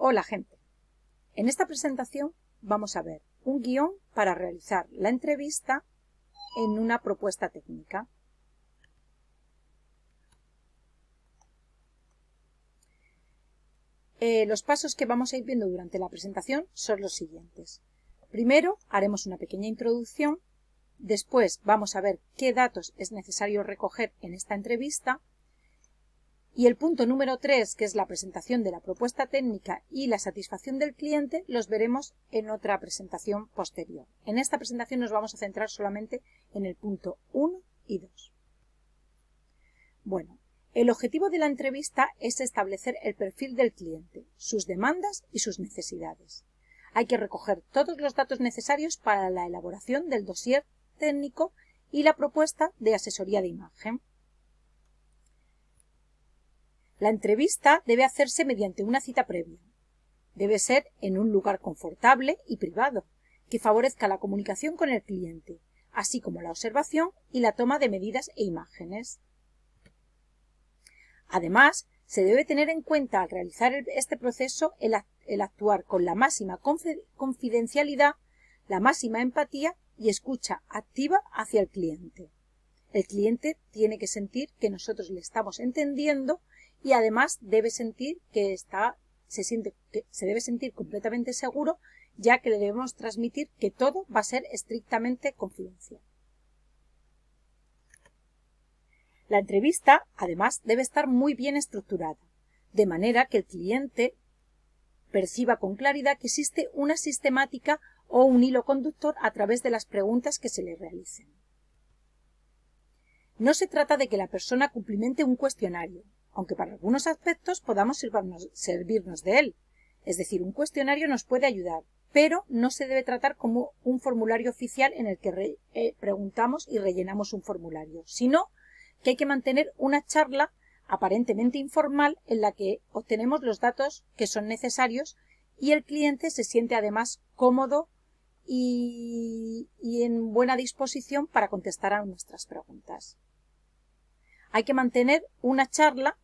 Hola gente, en esta presentación vamos a ver un guión para realizar la entrevista en una propuesta técnica. Los pasos que vamos a ir viendo durante la presentación son los siguientes. Primero haremos una pequeña introducción, después vamos a ver qué datos es necesario recoger en esta entrevista y el punto número 3, que es la presentación de la propuesta técnica y la satisfacción del cliente, los veremos en otra presentación posterior. En esta presentación nos vamos a centrar solamente en el punto 1 y 2. Bueno, el objetivo de la entrevista es establecer el perfil del cliente, sus demandas y sus necesidades. Hay que recoger todos los datos necesarios para la elaboración del dossier técnico y la propuesta de asesoría de imagen. La entrevista debe hacerse mediante una cita previa. Debe ser en un lugar confortable y privado, que favorezca la comunicación con el cliente, así como la observación y la toma de medidas e imágenes. Además, se debe tener en cuenta al realizar este proceso el actuar con la máxima confidencialidad, la máxima empatía y escucha activa hacia el cliente. El cliente tiene que sentir que nosotros le estamos entendiendo y además debe sentir que se debe sentir completamente seguro, ya que le debemos transmitir que todo va a ser estrictamente confidencial. La entrevista, además, debe estar muy bien estructurada, de manera que el cliente perciba con claridad que existe una sistemática o un hilo conductor a través de las preguntas que se le realicen. No se trata de que la persona cumplimente un cuestionario, aunque para algunos aspectos podamos servirnos de él. Es decir, un cuestionario nos puede ayudar, pero no se debe tratar como un formulario oficial en el que preguntamos y rellenamos un formulario, sino que hay que mantener una charla aparentemente informal en la que obtenemos los datos que son necesarios y el cliente se siente además cómodo y en buena disposición para contestar a nuestras preguntas. Hay que mantener una charla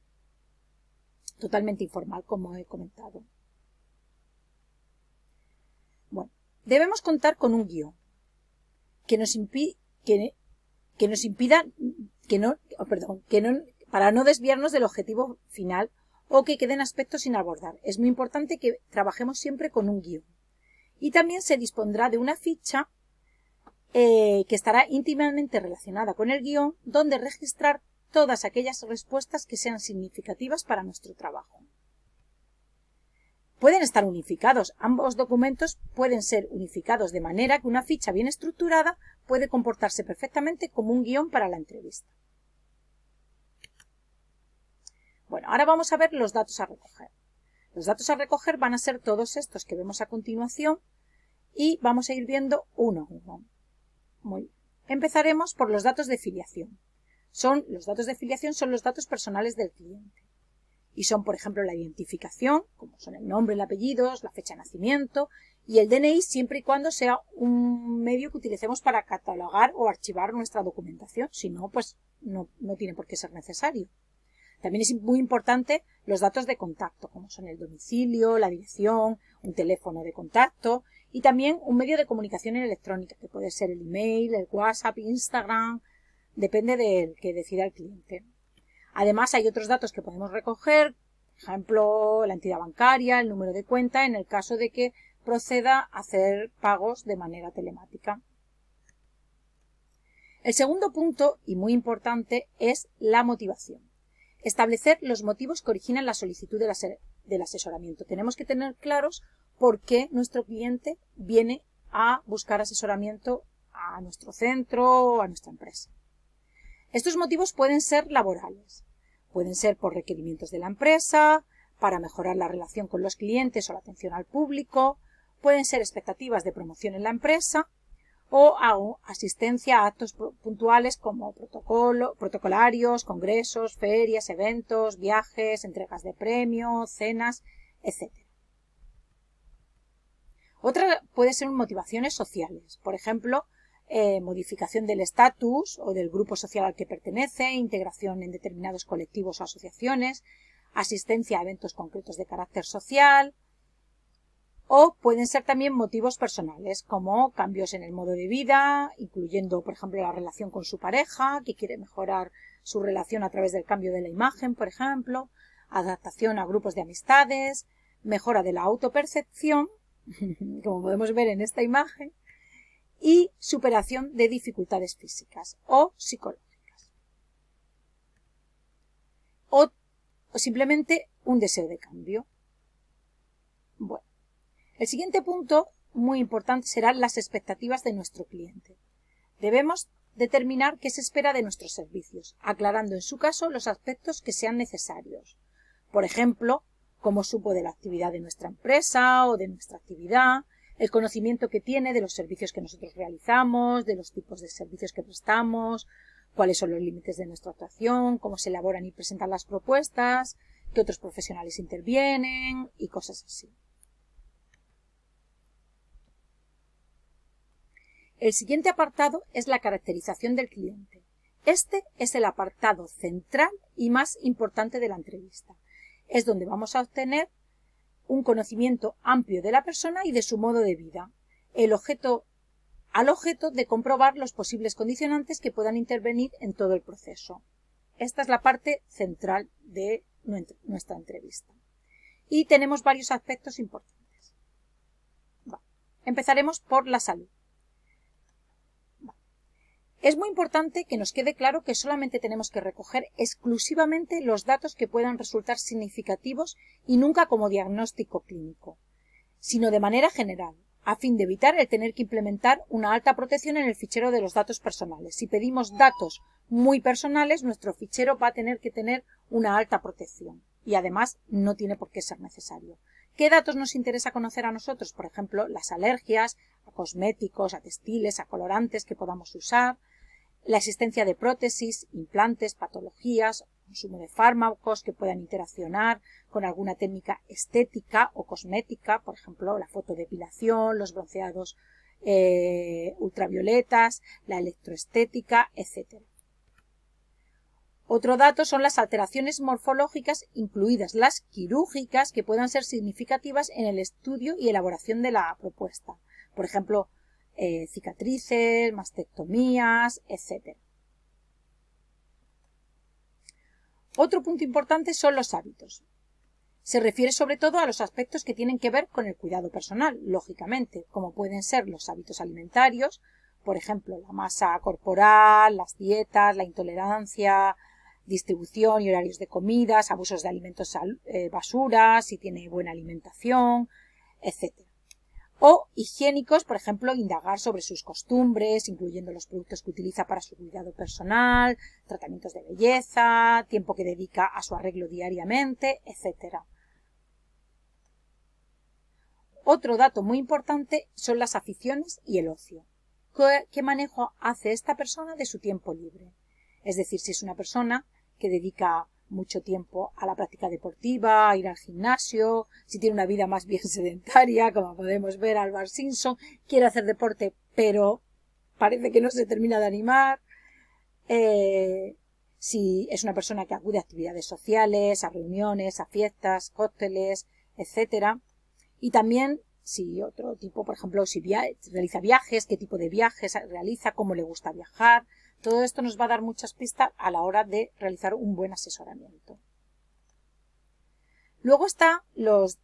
totalmente informal, como he comentado. Bueno, debemos contar con un guión para no desviarnos del objetivo final o que queden aspectos sin abordar. Es muy importante que trabajemos siempre con un guión. Y también se dispondrá de una ficha que estará íntimamente relacionada con el guión, donde registrar todas aquellas respuestas que sean significativas para nuestro trabajo. Pueden estar unificados. Ambos documentos pueden ser unificados de manera que una ficha bien estructurada puede comportarse perfectamente como un guión para la entrevista. Bueno, ahora vamos a ver los datos a recoger. Los datos a recoger van a ser todos estos que vemos a continuación y vamos a ir viendo uno a uno. Muy bien. Empezaremos por los datos de filiación. Los datos de filiación son los datos personales del cliente. Y son, por ejemplo, la identificación, como son el nombre, el apellido, la fecha de nacimiento y el DNI, siempre y cuando sea un medio que utilicemos para catalogar o archivar nuestra documentación. Si no, pues no tiene por qué ser necesario. También es muy importante los datos de contacto, como son el domicilio, la dirección, un teléfono de contacto y también un medio de comunicación electrónica, que puede ser el email, el WhatsApp, Instagram, depende del que decida el cliente. Además, hay otros datos que podemos recoger, por ejemplo, la entidad bancaria, el número de cuenta, en el caso de que proceda a hacer pagos de manera telemática. El segundo punto, y muy importante, es la motivación. Establecer los motivos que originan la solicitud del asesoramiento. Tenemos que tener claros por qué nuestro cliente viene a buscar asesoramiento a nuestro centro o a nuestra empresa. Estos motivos pueden ser laborales, pueden ser por requerimientos de la empresa, para mejorar la relación con los clientes o la atención al público, pueden ser expectativas de promoción en la empresa o asistencia a actos puntuales como protocolarios, congresos, ferias, eventos, viajes, entregas de premios, cenas, etc. Otra puede ser motivaciones sociales, por ejemplo, modificación del estatus o del grupo social al que pertenece, integración en determinados colectivos o asociaciones, asistencia a eventos concretos de carácter social, O pueden ser también motivos personales, como cambios en el modo de vida, incluyendo, por ejemplo, la relación con su pareja, que quiere mejorar su relación a través del cambio de la imagen, por ejemplo, adaptación a grupos de amistades, mejora de la autopercepción, como podemos ver en esta imagen, y superación de dificultades físicas o psicológicas. O simplemente un deseo de cambio. Bueno, el siguiente punto muy importante serán las expectativas de nuestro cliente. Debemos determinar qué se espera de nuestros servicios, aclarando en su caso los aspectos que sean necesarios. Por ejemplo, cómo supo de la actividad de nuestra empresa o de nuestra actividad, el conocimiento que tiene de los servicios que nosotros realizamos, de los tipos de servicios que prestamos, cuáles son los límites de nuestra actuación, cómo se elaboran y presentan las propuestas, qué otros profesionales intervienen y cosas así. El siguiente apartado es la caracterización del cliente. Este es el apartado central y más importante de la entrevista. Es donde vamos a obtener un conocimiento amplio de la persona y de su modo de vida, al objeto de comprobar los posibles condicionantes que puedan intervenir en todo el proceso. Esta es la parte central de nuestra entrevista. Y tenemos varios aspectos importantes. Empezaremos por la salud. Es muy importante que nos quede claro que solamente tenemos que recoger exclusivamente los datos que puedan resultar significativos y nunca como diagnóstico clínico, sino de manera general, a fin de evitar el tener que implementar una alta protección en el fichero de los datos personales. Si pedimos datos muy personales, nuestro fichero va a tener que tener una alta protección y además no tiene por qué ser necesario. ¿Qué datos nos interesa conocer a nosotros? Por ejemplo, las alergias a cosméticos, a textiles, a colorantes que podamos usar, la existencia de prótesis, implantes, patologías, consumo de fármacos que puedan interaccionar con alguna técnica estética o cosmética, por ejemplo, la fotodepilación, los bronceados ultravioletas, la electroestética, etc. Otro dato son las alteraciones morfológicas, incluidas las quirúrgicas, que puedan ser significativas en el estudio y elaboración de la propuesta. Por ejemplo, cicatrices, mastectomías, etc. Otro punto importante son los hábitos. Se refiere sobre todo a los aspectos que tienen que ver con el cuidado personal, lógicamente, como pueden ser los hábitos alimentarios, por ejemplo, la masa corporal, las dietas, la intolerancia, distribución y horarios de comidas, abusos de alimentos basura, si tiene buena alimentación, etc. O higiénicos, por ejemplo, indagar sobre sus costumbres, incluyendo los productos que utiliza para su cuidado personal, tratamientos de belleza, tiempo que dedica a su arreglo diariamente, etc. Otro dato muy importante son las aficiones y el ocio. ¿Qué manejo hace esta persona de su tiempo libre? Es decir, si es una persona que dedica mucho tiempo a la práctica deportiva, a ir al gimnasio, si tiene una vida más bien sedentaria, como podemos ver al Bart Simpson, quiere hacer deporte, pero parece que no se termina de animar, si es una persona que acude a actividades sociales, a reuniones, a fiestas, cócteles, etc. Y también si otro tipo, por ejemplo, si realiza viajes, qué tipo de viajes realiza, cómo le gusta viajar. Todo esto nos va a dar muchas pistas a la hora de realizar un buen asesoramiento. Luego están los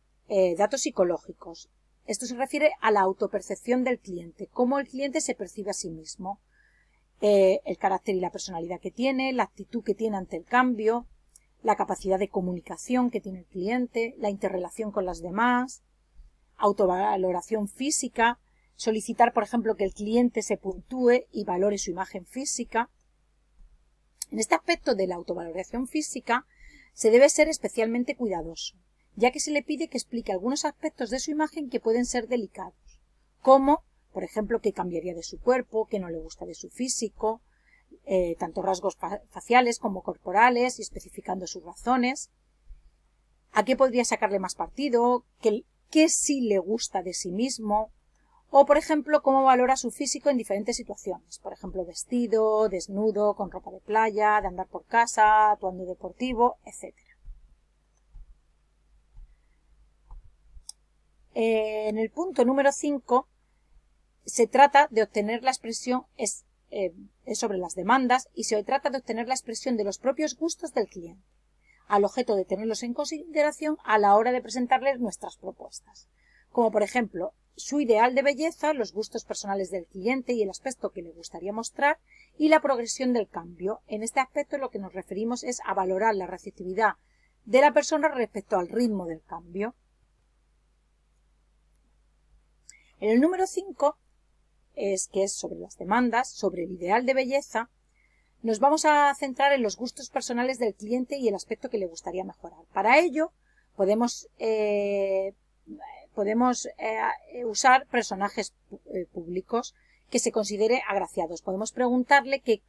datos psicológicos. Esto se refiere a la autopercepción del cliente, cómo el cliente se percibe a sí mismo, el carácter y la personalidad que tiene, la actitud que tiene ante el cambio, la capacidad de comunicación que tiene el cliente, la interrelación con las demás, autovaloración física, solicitar, por ejemplo, que el cliente se puntúe y valore su imagen física. En este aspecto de la autovaloración física se debe ser especialmente cuidadoso, ya que se le pide que explique algunos aspectos de su imagen que pueden ser delicados, como, por ejemplo, qué cambiaría de su cuerpo, qué no le gusta de su físico, tanto rasgos faciales como corporales, y especificando sus razones, a qué podría sacarle más partido, qué sí le gusta de sí mismo, o, por ejemplo, cómo valora su físico en diferentes situaciones, por ejemplo, vestido, desnudo, con ropa de playa, de andar por casa, atuendo deportivo, etc. En el punto número 5 se trata de obtener la expresión, es sobre las demandas, y se trata de obtener la expresión de los propios gustos del cliente, al objeto de tenerlos en consideración a la hora de presentarles nuestras propuestas. Como por ejemplo, su ideal de belleza, los gustos personales del cliente y el aspecto que le gustaría mostrar, y la progresión del cambio. En este aspecto lo que nos referimos es a valorar la receptividad de la persona respecto al ritmo del cambio. En el número 5, que es sobre las demandas, sobre el ideal de belleza, nos vamos a centrar en los gustos personales del cliente y el aspecto que le gustaría mejorar. Para ello podemos usar personajes públicos que se considere agraciados. Podemos preguntarle qué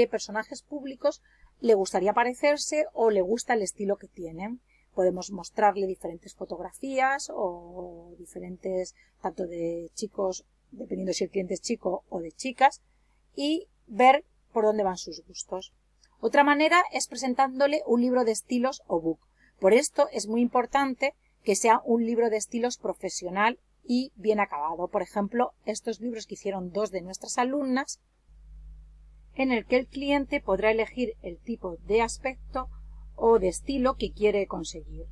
personajes públicos le gustaría parecerse o le gusta el estilo que tienen. Podemos mostrarle diferentes fotografías o diferentes, tanto de chicos, dependiendo si el cliente es chico o de chicas, y ver por dónde van sus gustos. Otra manera es presentándole un libro de estilos o book. Por esto es muy importante que sea un libro de estilos profesional y bien acabado. Por ejemplo, estos libros que hicieron 2 de nuestras alumnas, en el que el cliente podrá elegir el tipo de aspecto o de estilo que quiere conseguir.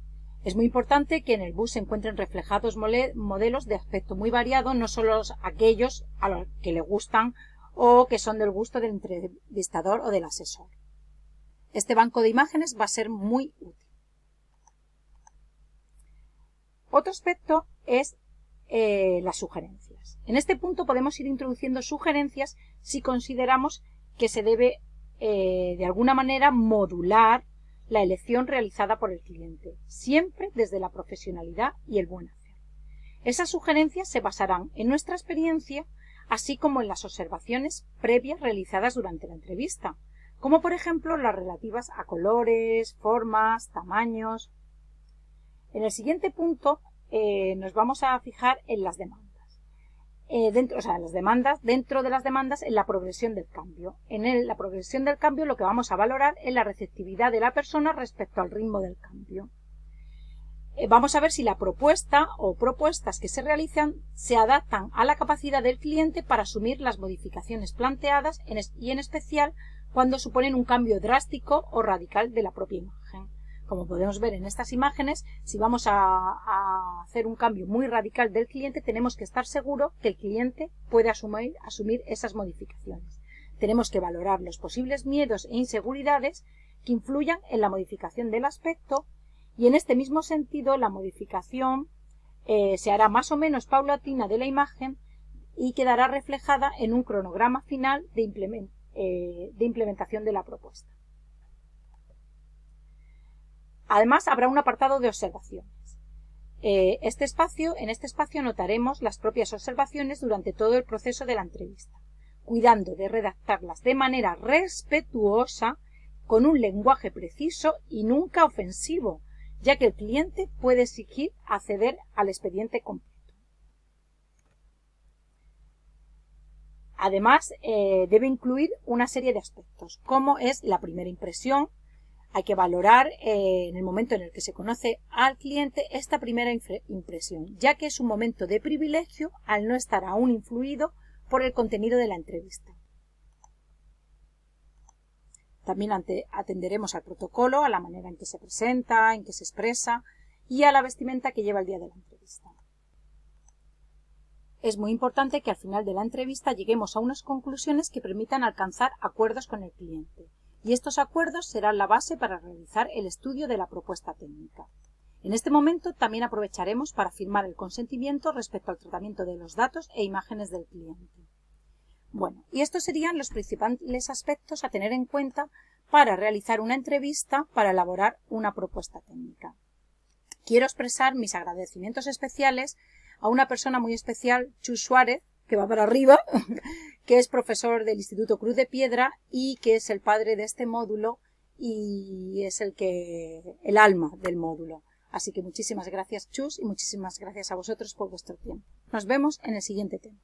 Es muy importante que en el book se encuentren reflejados modelos de aspecto muy variado, no solo aquellos a los que le gustan o que son del gusto del entrevistador o del asesor. Este banco de imágenes va a ser muy útil. Otro aspecto es las sugerencias. En este punto podemos ir introduciendo sugerencias si consideramos que se debe de alguna manera modular la elección realizada por el cliente, siempre desde la profesionalidad y el buen hacer. Esas sugerencias se basarán en nuestra experiencia, así como en las observaciones previas realizadas durante la entrevista, como por ejemplo las relativas a colores, formas, tamaños. En el siguiente punto nos vamos a fijar en las demandas. Dentro de las demandas en la progresión del cambio. En la progresión del cambio lo que vamos a valorar es la receptividad de la persona respecto al ritmo del cambio. Vamos a ver si la propuesta o propuestas que se realizan se adaptan a la capacidad del cliente para asumir las modificaciones planteadas y en especial cuando suponen un cambio drástico o radical de la propia imagen. Como podemos ver en estas imágenes, si vamos a hacer un cambio muy radical del cliente, tenemos que estar seguros que el cliente puede asumir esas modificaciones. Tenemos que valorar los posibles miedos e inseguridades que influyan en la modificación del aspecto y en este mismo sentido la modificación se hará más o menos paulatina de la imagen y quedará reflejada en un cronograma final de implementación de la propuesta. Además, habrá un apartado de observaciones. En este espacio anotaremos las propias observaciones durante todo el proceso de la entrevista, cuidando de redactarlas de manera respetuosa, con un lenguaje preciso y nunca ofensivo, ya que el cliente puede exigir acceder al expediente completo. Además, debe incluir una serie de aspectos, como es la primera impresión. Hay que valorar en el momento en el que se conoce al cliente esta primera impresión, ya que es un momento de privilegio al no estar aún influido por el contenido de la entrevista. También atenderemos al protocolo, a la manera en que se presenta, en que se expresa y a la vestimenta que lleva el día de la entrevista. Es muy importante que al final de la entrevista lleguemos a unas conclusiones que permitan alcanzar acuerdos con el cliente. Y estos acuerdos serán la base para realizar el estudio de la propuesta técnica. En este momento también aprovecharemos para firmar el consentimiento respecto al tratamiento de los datos e imágenes del cliente. Bueno, y estos serían los principales aspectos a tener en cuenta para realizar una entrevista para elaborar una propuesta técnica. Quiero expresar mis agradecimientos especiales a una persona muy especial, Chus Suárez, que va para arriba, que es profesor del Instituto Cruz de Piedra y que es el padre de este módulo y es el alma del módulo. Así que muchísimas gracias, Chus, y muchísimas gracias a vosotros por vuestro tiempo. Nos vemos en el siguiente tema.